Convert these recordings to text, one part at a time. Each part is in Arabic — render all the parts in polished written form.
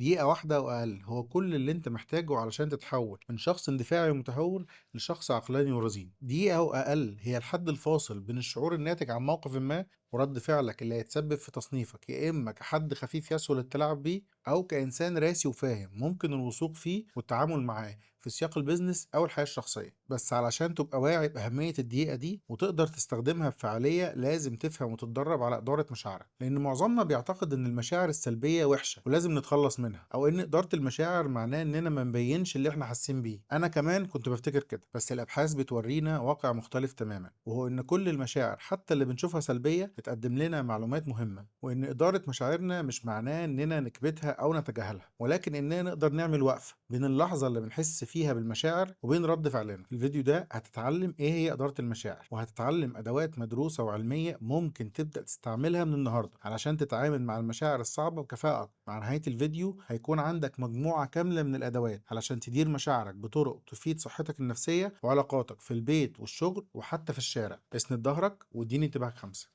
دقيقة واحدة أو أقل هو كل اللي أنت محتاجه علشان تتحول من شخص اندفاعي ومتهور لشخص عقلاني ورزين. دقيقة أو أقل هي الحد الفاصل بين الشعور الناتج عن موقف ما ورد فعلك اللي هيتسبب في تصنيفك يا إما كحد خفيف يسهل التلاعب بيه أو كإنسان راسي وفاهم ممكن الوثوق فيه والتعامل معاه في سياق البيزنس أو الحياة الشخصية. بس علشان تبقى واعي بأهمية الدقيقة دي وتقدر تستخدمها بفعالية لازم تفهم وتتدرب على إدارة مشاعرك، لأن معظمنا بيعتقد إن المشاعر السلبية وحشة ولازم نتخلص منها، أو إن إدارة المشاعر معناه إننا ما نبينش اللي إحنا حاسين بيه. أنا كمان كنت بفتكر كده، بس الأبحاث بتورينا واقع مختلف تماما، وهو إن كل المشاعر حتى اللي بنشوفها سلبية بتقدم لنا معلومات مهمة، وإن إدارة مشاعرنا مش معناه إننا نكبتها أو نتجاهلها، ولكن إننا نقدر نعمل وقفة بين اللحظة اللي بنحس فيها بالمشاعر وبين رد فعلنا. في الفيديو ده هتتعلم إيه هي إدارة المشاعر، وهتتعلم أدوات مدروسة وعلمية ممكن تبدأ تستعملها من النهاردة علشان تتعامل مع المشاعر الصعبة بكفاءة أكبر. مع نهاية الفيديو هيكون عندك مجموعة كاملة من الأدوات علشان تدير مشاعرك بطرق تفيد صحتك النفسية وعلاقاتك في البيت والشغل وحتى في الشارع. اسند ظهرك واديني انتباهك 5.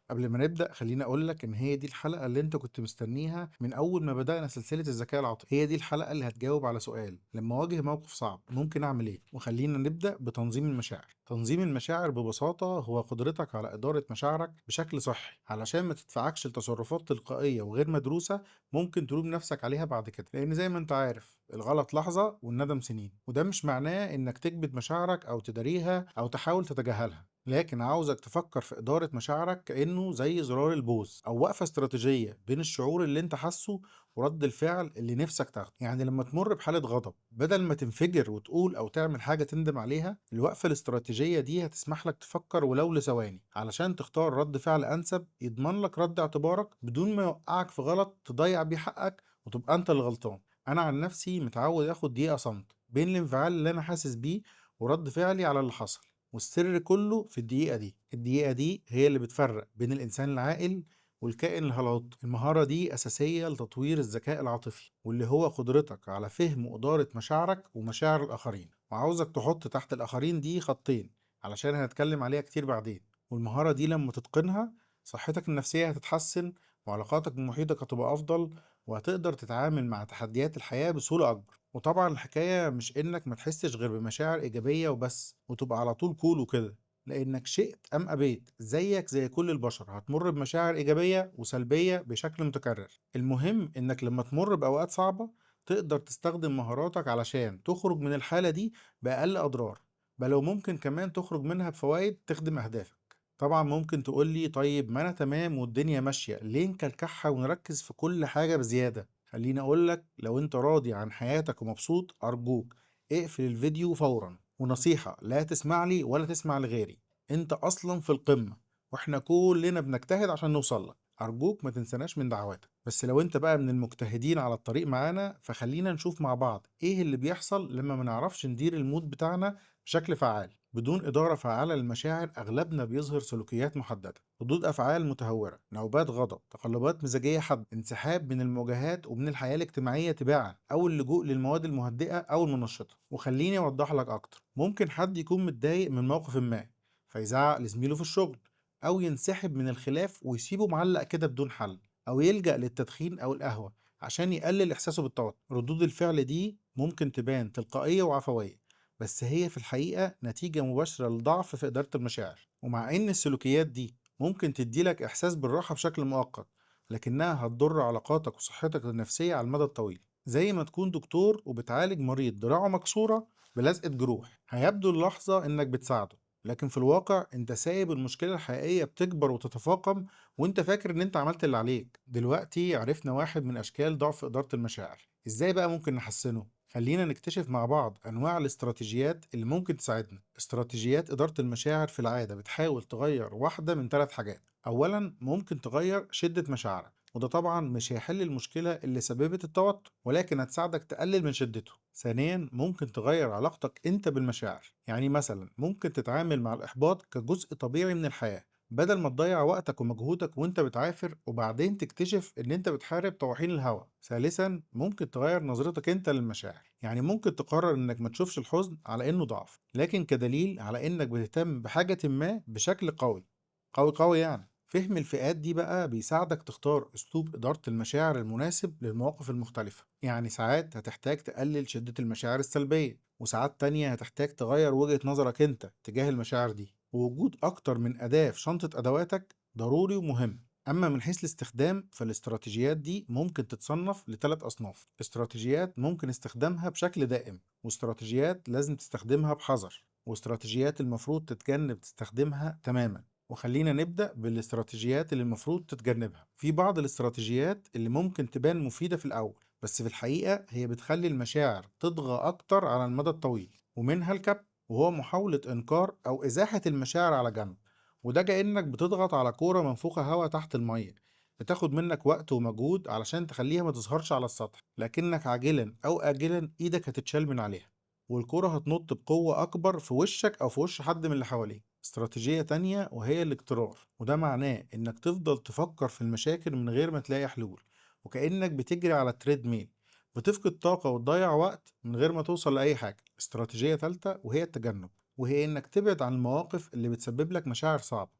قبل ما نبدأ خليني أقول لك إن هي دي الحلقة اللي أنت كنت مستنيها من أول ما بدأنا سلسلة الذكاء العاطفي. هي دي الحلقة اللي هتجاوب على سؤال: لما أواجه موقف صعب ممكن أعمل إيه؟ وخلينا نبدأ بتنظيم المشاعر. تنظيم المشاعر ببساطة هو قدرتك على إدارة مشاعرك بشكل صحي علشان ما تدفعكش لتصرفات تلقائية وغير مدروسة ممكن تلوم نفسك عليها بعد كده، لأن زي ما أنت عارف الغلط لحظة والندم سنين. وده مش معناه إنك تكبت مشاعرك أو تداريها أو تحاول تتجاهلها، لكن عاوزك تفكر في إدارة مشاعرك كأنه زي زرار البوز أو وقفة استراتيجية بين الشعور اللي انت حاسه ورد الفعل اللي نفسك تاخده. يعني لما تمر بحالة غضب بدل ما تنفجر وتقول أو تعمل حاجة تندم عليها، الوقفة الاستراتيجية دي هتسمح لك تفكر ولو لثواني علشان تختار رد فعل أنسب يضمن لك رد اعتبارك بدون ما يوقعك في غلط تضيع بيه حقك وتبقى انت اللي غلطان. أنا عن نفسي متعود آخد دقيقة صمت بين الانفعال اللي أنا حاسس بيه ورد فعلي على اللي حصل، والسر كله في الدقيقة دي. الدقيقة دي هي اللي بتفرق بين الإنسان العاقل والكائن الهلاط. المهارة دي أساسية لتطوير الذكاء العاطفي، واللي هو قدرتك على فهم وإدارة مشاعرك ومشاعر الآخرين. وعاوزك تحط تحت الآخرين دي خطين علشان هنتكلم عليها كتير بعدين. والمهارة دي لما تتقنها صحتك النفسية هتتحسن وعلاقاتك بمحيطك هتبقى أفضل، وهتقدر تتعامل مع تحديات الحياة بسهولة أكبر. وطبعا الحكاية مش إنك ما تحسش غير بمشاعر إيجابية وبس وتبقى على طول كول وكده، لأنك شئت أم أبيت زيك زي كل البشر هتمر بمشاعر إيجابية وسلبية بشكل متكرر. المهم إنك لما تمر بأوقات صعبة تقدر تستخدم مهاراتك علشان تخرج من الحالة دي بأقل أضرار، بل وممكن كمان تخرج منها بفوائد تخدم أهدافك. طبعا ممكن تقولي طيب ما أنا تمام والدنيا ماشية، ليه نكلكعها ونركز في كل حاجة بزيادة؟ خليني أقولك، لو أنت راضي عن حياتك ومبسوط أرجوك اقفل الفيديو فورا. ونصيحة: لا تسمع لي ولا تسمع لغيري، انت اصلا في القمة واحنا كلنا بنجتهد عشان نوصل لك. ارجوك ما تنسناش من دعواتك. بس لو انت بقى من المجتهدين على الطريق معانا فخلينا نشوف مع بعض ايه اللي بيحصل لما ما نعرفش ندير المود بتاعنا بشكل فعال. بدون إدارة فعالة للمشاعر أغلبنا بيظهر سلوكيات محددة: ردود أفعال متهورة، نوبات غضب، تقلبات مزاجية حادة، انسحاب من المواجهات ومن الحياة الاجتماعية تباعا، أو اللجوء للمواد المهدئة أو المنشطة. وخليني أوضح لك أكتر: ممكن حد يكون متضايق من موقف ما فيزعق لزميله في الشغل، أو ينسحب من الخلاف ويسيبه معلق كده بدون حل، أو يلجأ للتدخين أو القهوة عشان يقلل إحساسه بالتوتر. ردود الفعل دي ممكن تبان تلقائية وعفوية، بس هي في الحقيقة نتيجة مباشرة لضعف في إدارة المشاعر. ومع إن السلوكيات دي ممكن تديلك إحساس بالراحة بشكل مؤقت، لكنها هتضر علاقاتك وصحتك النفسية على المدى الطويل. زي ما تكون دكتور وبتعالج مريض دراعه مكسورة بلزقة جروح، هيبدو اللحظة إنك بتساعده، لكن في الواقع انت سايب المشكلة الحقيقية بتكبر وتتفاقم وانت فاكر ان انت عملت اللي عليك. دلوقتي عرفنا واحد من اشكال ضعف ادارة المشاعر. ازاي بقى ممكن نحسنه؟ خلينا نكتشف مع بعض انواع الاستراتيجيات اللي ممكن تساعدنا. استراتيجيات ادارة المشاعر في العادة بتحاول تغير واحدة من 3 حاجات. اولا ممكن تغير شدة مشاعرك، وده طبعا مش هيحل المشكلة اللي سببت التوتر ولكن هتساعدك تقلل من شدته. ثانيا ممكن تغير علاقتك انت بالمشاعر، يعني مثلا ممكن تتعامل مع الاحباط كجزء طبيعي من الحياة بدل ما تضيع وقتك ومجهودك وانت بتعافر وبعدين تكتشف ان انت بتحارب طواحين الهواء. ثالثا ممكن تغير نظرتك انت للمشاعر، يعني ممكن تقرر انك ما تشوفش الحزن على انه ضعف لكن كدليل على انك بتهتم بحاجة ما بشكل قوي قوي قوي يعني. فهم الفئات دي بقى بيساعدك تختار أسلوب إدارة المشاعر المناسب للمواقف المختلفة. يعني ساعات هتحتاج تقلل شدة المشاعر السلبية، وساعات تانية هتحتاج تغير وجهة نظرك انت تجاه المشاعر دي. ووجود أكتر من أداة في شنطة أدواتك ضروري ومهم. أما من حيث الاستخدام، فالاستراتيجيات دي ممكن تتصنف لثلاث أصناف: استراتيجيات ممكن استخدامها بشكل دائم، واستراتيجيات لازم تستخدمها بحذر، واستراتيجيات المفروض تتجنب تستخدمها تماما. وخلينا نبدأ بالاستراتيجيات اللي المفروض تتجنبها. في بعض الاستراتيجيات اللي ممكن تبان مفيدة في الأول، بس في الحقيقة هي بتخلي المشاعر تطغى أكتر على المدى الطويل. ومنها الكبت، وهو محاولة إنكار أو إزاحة المشاعر على جنب. وده كأنك بتضغط على كورة منفوخة هواء تحت المية، بتاخد منك وقت ومجهود علشان تخليها ما تظهرش على السطح، لكنك عاجلا أو آجلا إيدك هتتشال من عليها، والكرة هتنط بقوة أكبر في وشك أو في وش حد من اللي حواليك. استراتيجية تانية وهي الاكترار، وده معناه إنك تفضل تفكر في المشاكل من غير ما تلاقي حلول، وكأنك بتجري على التريد ميل، بتفقد طاقة وتضيع وقت من غير ما توصل لأي حاجة. استراتيجية تالتة وهي التجنب، وهي إنك تبعد عن المواقف اللي بتسبب لك مشاعر صعبة.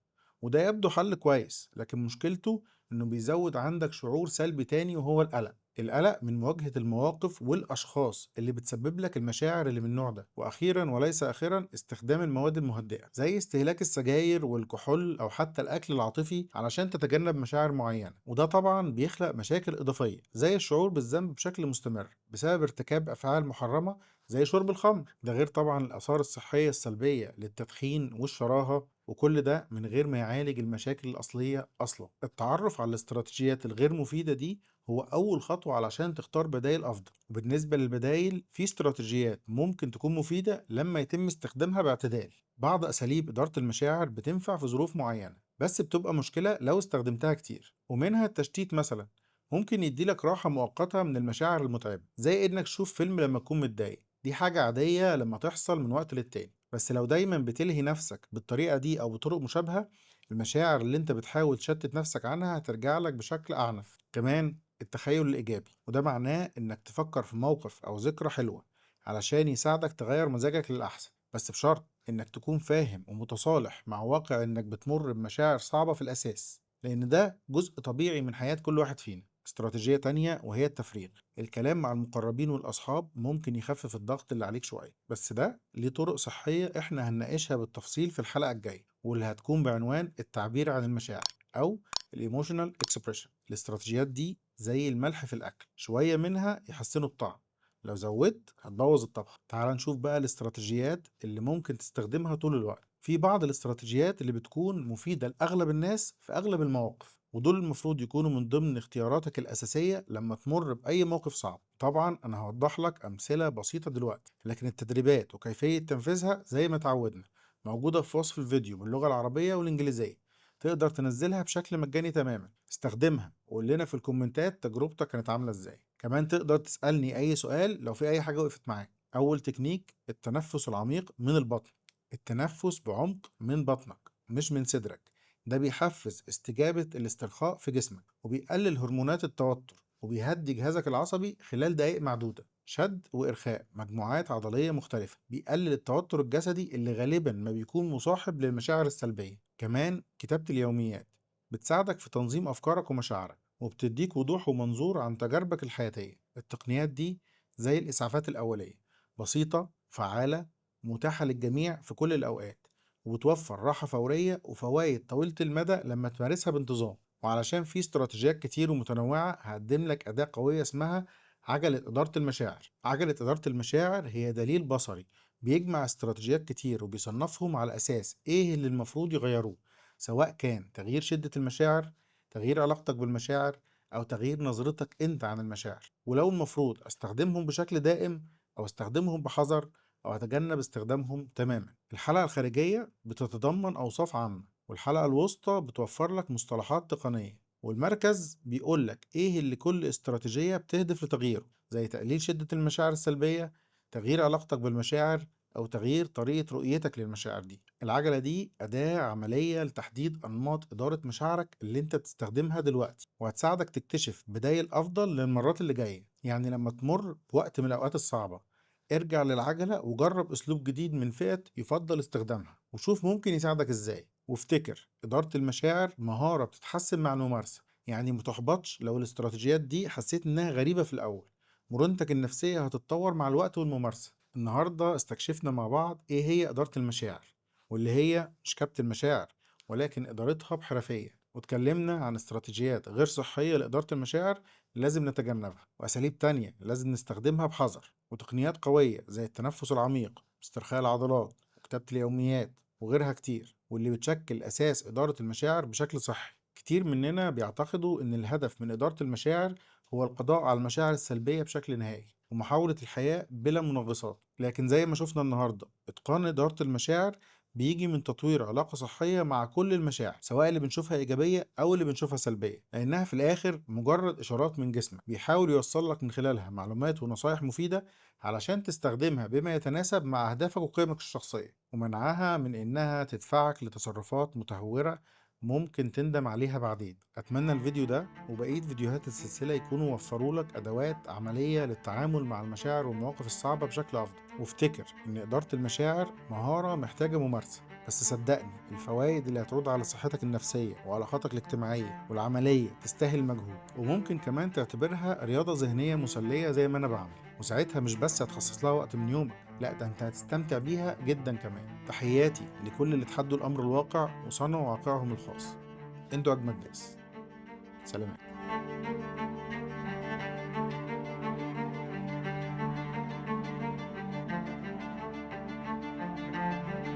وده يبدو حل كويس، لكن مشكلته إنه بيزود عندك شعور سلبي تاني، وهو القلق. القلق من مواجهة المواقف والأشخاص اللي بتسبب لك المشاعر اللي من النوع ده. وأخيرا وليس أخيرا، استخدام المواد المهدئة زي استهلاك السجاير والكحول أو حتى الأكل العاطفي علشان تتجنب مشاعر معينة. وده طبعا بيخلق مشاكل إضافية زي الشعور بالذنب بشكل مستمر بسبب ارتكاب أفعال محرمة زي شرب الخمر. ده غير طبعا الآثار الصحية السلبية للتدخين والشراهة، وكل ده من غير ما يعالج المشاكل الأصلية أصلا. التعرف على الاستراتيجيات الغير مفيدة دي هو أول خطوة علشان تختار بدائل أفضل. وبالنسبة للبدائل، في استراتيجيات ممكن تكون مفيدة لما يتم استخدامها باعتدال. بعض أساليب إدارة المشاعر بتنفع في ظروف معينة، بس بتبقى مشكلة لو استخدمتها كتير. ومنها التشتيت مثلا، ممكن يديلك راحة مؤقتة من المشاعر المتعبة، زي إنك تشوف فيلم لما تكون متضايق. دي حاجة عادية لما تحصل من وقت للتاني، بس لو دايما بتلهي نفسك بالطريقة دي أو بطرق مشابهة، المشاعر اللي انت بتحاول تشتت نفسك عنها هترجع لك بشكل أعنف. كمان التخيل الإيجابي، وده معناه إنك تفكر في موقف أو ذكرى حلوة علشان يساعدك تغير مزاجك للأحسن، بس بشرط إنك تكون فاهم ومتصالح مع واقع إنك بتمر بمشاعر صعبة في الأساس، لأن ده جزء طبيعي من حياة كل واحد فينا. استراتيجية تانية وهي التفريغ. الكلام مع المقربين والأصحاب ممكن يخفف الضغط اللي عليك شوية، بس ده ليه طرق صحية إحنا هنناقشها بالتفصيل في الحلقة الجاية، واللي هتكون بعنوان التعبير عن المشاعر أو الايموشنال اكسبريشن. الاستراتيجيات دي زي الملح في الاكل، شويه منها يحسنوا الطعم، لو زودت هتبوظ الطبخ. تعال نشوف بقى الاستراتيجيات اللي ممكن تستخدمها طول الوقت. في بعض الاستراتيجيات اللي بتكون مفيده لاغلب الناس في اغلب المواقف، ودول المفروض يكونوا من ضمن اختياراتك الاساسيه لما تمر باي موقف صعب. طبعا انا هوضح لك امثله بسيطه دلوقتي، لكن التدريبات وكيفيه تنفيذها زي ما اتعودنا موجوده في وصف الفيديو باللغه العربيه والانجليزيه، تقدر تنزلها بشكل مجاني تماما. استخدمها وقول لنا في الكومنتات تجربتك كانت عاملة ازاي. كمان تقدر تسألني اي سؤال لو في اي حاجة وقفت معاك. اول تكنيك التنفس العميق من البطن. التنفس بعمق من بطنك مش من صدرك، ده بيحفز استجابة الاسترخاء في جسمك، وبيقلل هرمونات التوتر، وبيهدي جهازك العصبي خلال دقائق معدودة. شد وإرخاء مجموعات عضلية مختلفة بيقلل التوتر الجسدي اللي غالبا ما بيكون مصاحب للمشاعر السلبية. كمان كتابة اليوميات بتساعدك في تنظيم أفكارك ومشاعرك، وبتديك وضوح ومنظور عن تجاربك الحياتية. التقنيات دي زي الإسعافات الأولية، بسيطة، فعالة، متاحة للجميع في كل الأوقات، وبتوفر راحة فورية وفوائد طويلة المدى لما تمارسها بانتظام. وعلشان في استراتيجيات كتير ومتنوعة، هقدم لك أداة قوية اسمها عجلة إدارة المشاعر. عجلة إدارة المشاعر هي دليل بصري بيجمع استراتيجيات كتير وبيصنفهم على أساس إيه اللي المفروض يغيروه، سواء كان تغيير شدة المشاعر، تغيير علاقتك بالمشاعر، أو تغيير نظرتك أنت عن المشاعر. ولو المفروض أستخدمهم بشكل دائم أو أستخدمهم بحذر أو أتجنب استخدامهم تماما. الحلقة الخارجية بتتضمن أوصاف عامة، والحلقة الوسطى بتوفر لك مصطلحات تقنية، والمركز بيقول لك إيه اللي كل استراتيجية بتهدف لتغييره، زي تقليل شدة المشاعر السلبية، تغيير علاقتك بالمشاعر، أو تغيير طريقة رؤيتك للمشاعر دي. العجلة دي أداة عملية لتحديد أنماط إدارة مشاعرك اللي أنت بتستخدمها دلوقتي، وهتساعدك تكتشف بدايل أفضل للمرات اللي جاية. يعني لما تمر بوقت من الأوقات الصعبة، ارجع للعجلة وجرب أسلوب جديد من فئة يفضل استخدامها، وشوف ممكن يساعدك إزاي. وافتكر إدارة المشاعر مهارة بتتحسن مع الممارسة، يعني متحبطش لو الاستراتيجيات دي حسيت إنها غريبة في الأول. مرونتك النفسية هتتطور مع الوقت والممارسة. النهاردة استكشفنا مع بعض إيه هي إدارة المشاعر، واللي هي مش كبت المشاعر ولكن إدارتها بحرفية، واتكلمنا عن استراتيجيات غير صحية لإدارة المشاعر لازم نتجنبها، وأساليب تانية لازم نستخدمها بحذر، وتقنيات قوية زي التنفس العميق، استرخاء العضلات، وكتابة اليوميات، وغيرها كتير، واللي بتشكل أساس إدارة المشاعر بشكل صحي. كتير مننا بيعتقدوا إن الهدف من إدارة المشاعر هو القضاء على المشاعر السلبية بشكل نهائي ومحاولة الحياة بلا منغصات، لكن زي ما شفنا النهاردة إتقان إدارة المشاعر بيجي من تطوير علاقة صحية مع كل المشاعر، سواء اللي بنشوفها إيجابية أو اللي بنشوفها سلبية، لأنها في الآخر مجرد إشارات من جسمك بيحاول يوصل لك من خلالها معلومات ونصايح مفيدة علشان تستخدمها بما يتناسب مع أهدافك وقيمك الشخصية، ومنعها من إنها تدفعك لتصرفات متهورة ممكن تندم عليها بعدين. أتمنى الفيديو ده وبقية فيديوهات السلسلة يكونوا وفروا لك أدوات عملية للتعامل مع المشاعر والمواقف الصعبة بشكل أفضل. وافتكر إن إدارة المشاعر مهارة محتاجة ممارسة، بس صدقني الفوائد اللي هتعود على صحتك النفسية وعلاقاتك الاجتماعية والعملية تستاهل مجهود، وممكن كمان تعتبرها رياضة ذهنية مسلية زي ما أنا بعمل، وساعتها مش بس هتخصص لها وقت من يومك، لا ده انت هتستمتع بيها جدا كمان. تحياتي لكل اللي تحدوا الأمر الواقع وصنعوا واقعهم الخاص. انتوا أجمد ناس. سلام.